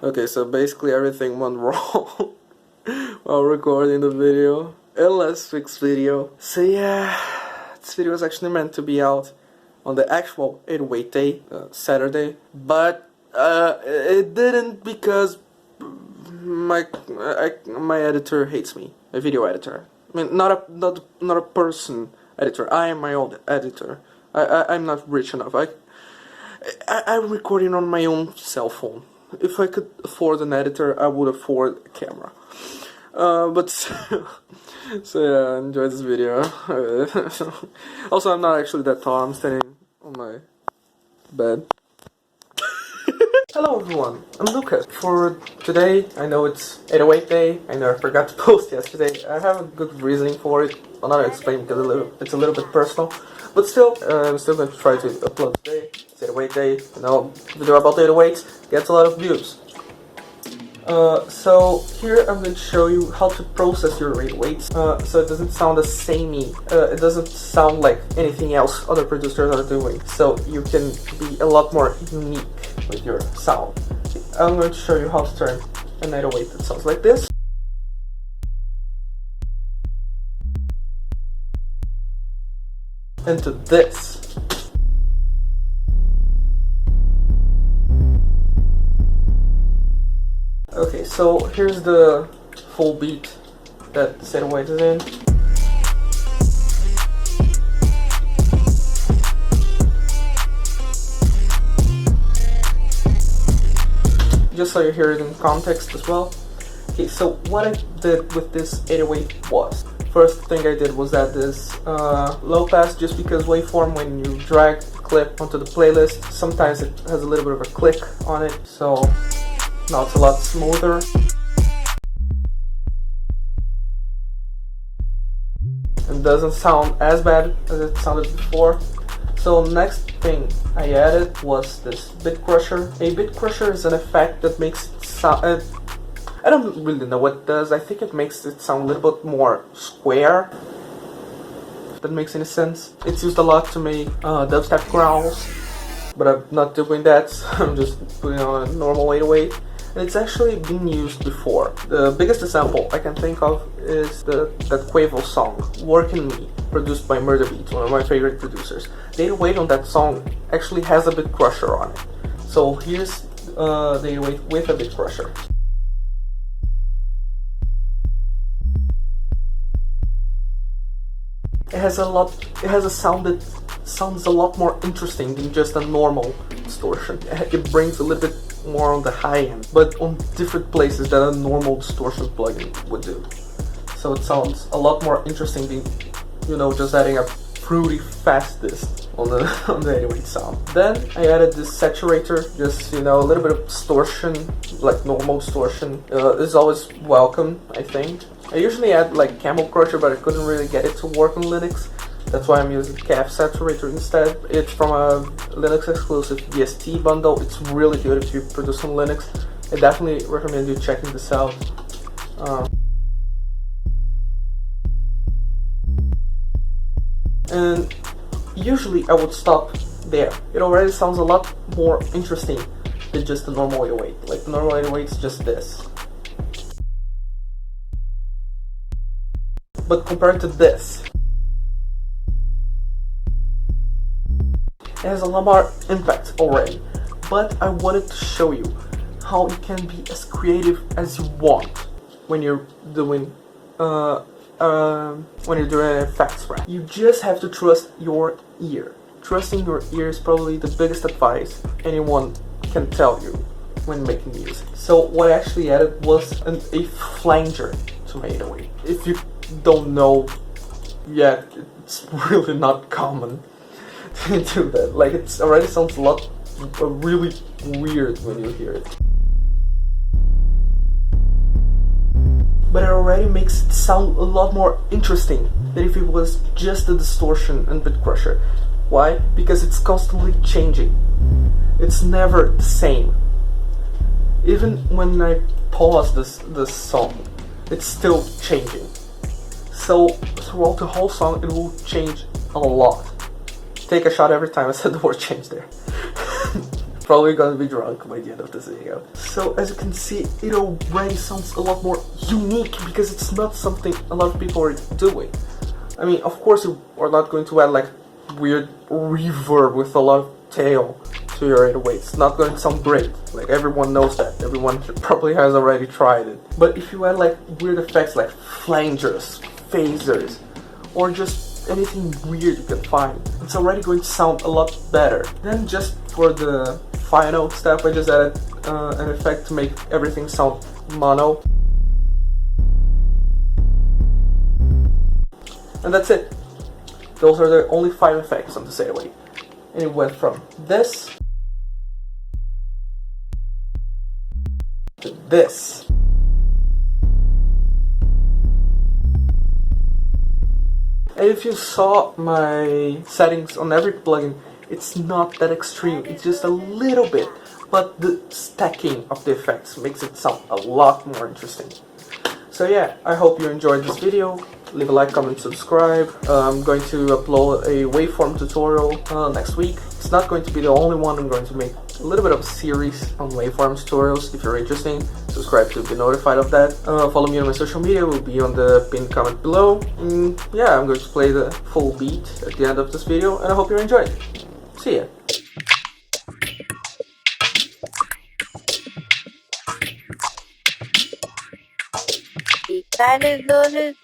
Okay, so basically everything went wrong while recording the video. And last week's video. So yeah, this video was actually meant to be out on the actual 808 day, Saturday. But it didn't because my editor hates me. A video editor. I mean, not a person editor. I am my own editor. I'm not rich enough. I'm recording on my own cell phone. If I could afford an editor, I would afford a camera. But so yeah, enjoy this video. Also, I'm not actually that tall. I'm standing on my bed. Hello everyone, I'm Lucas. For today, I know it's 808 day. I know I forgot to post yesterday. I have a good reasoning for it. I'll not explain because it's a little bit personal. But still, I'm still going to try to upload today. It's 808 day. You know, video about 808s gets a lot of views. So here I'm going to show you how to process your 808s. So it doesn't sound the samey. It doesn't sound like anything else other producers are doing. So you can be a lot more unique with your sound. I'm going to show you how to turn an 808 that sounds like this into this. Okay, so here's the full beat that this 808 is in. Just so you hear it in context as well. Okay, so what I did with this 808 was, first thing I did was add this low pass, just because waveform, when you drag the clip onto the playlist, sometimes it has a little bit of a click on it, so now it's a lot smoother. It doesn't sound as bad as it sounded before. So next thing I added was this bit crusher. A bit crusher is an effect that makes it sound... I don't really know what it does. I think it makes it sound a little bit more square. If that makes any sense. It's used a lot to make dubstep growls, but I'm not doing that. I'm just putting on a normal 808. And it's actually been used before. The biggest example I can think of is that Quavo song, Workin' Me, produced by Murder Beats, one of my favorite producers. The 808 on that song actually has a bit crusher on it. So here's the 808 with a bit crusher. It has a sound that sounds a lot more interesting than just a normal distortion. It brings a little bit more on the high end, but on different places that a normal distortion plugin would do. So it sounds a lot more interesting than, you know, just adding a fruity fast disc on the 808 sound. Then I added this saturator, just, you know, a little bit of distortion, like normal distortion. Is always welcome, I think. I usually add like Camel Crusher, but I couldn't really get it to work on Linux. That's why I'm using Calf Saturator instead. It's from a Linux exclusive VST bundle. It's really good if you produce on Linux. I definitely recommend you checking this out. And usually I would stop there. It already sounds a lot more interesting than just the normal 808. Like the normal 808 is just this. But compared to this, it has a lot more impact already. But I wanted to show you how you can be as creative as you want when you're doing an effects rap. You just have to trust your ear. Trusting your ear is probably the biggest advice anyone can tell you when making music. So what I actually added was a flanger to my 808. If you don't know yet, it's really not common to do that. Like, it already sounds a lot really weird when you hear it. But it already makes it sound a lot more interesting than if it was just a distortion and bit crusher. Why? Because it's constantly changing. It's never the same. Even when I pause this song, it's still changing. So throughout the whole song, it will change a lot. Take a shot every time I said the word change there. probably gonna be drunk by the end of this video. So as you can see, it already sounds a lot more unique because it's not something a lot of people are doing. I mean, of course you are not going to add like weird reverb with a lot of tail to your 808. It's not going to sound great. Like everyone knows that. Everyone probably has already tried it. But if you add like weird effects like flangers, phasers, or just anything weird you can find, it's already going to sound a lot better. Then just for the final step, I just added an effect to make everything sound mono. And that's it. Those are the only 5 effects on the 808. And it went from this to this. And if you saw my settings on every plugin, it's not that extreme, it's just a little bit, but the stacking of the effects makes it sound a lot more interesting. So yeah, I hope you enjoyed this video. Leave a like, comment, subscribe. I'm going to upload a waveform tutorial next week. It's not going to be the only one. I'm going to make a little bit of a series on waveform tutorials. If you're interested, subscribe to be notified of that. Follow me on my social media, will be on the pinned comment below. Yeah, I'm going to play the full beat at the end of this video, and I hope you enjoyed. See ya. Italy,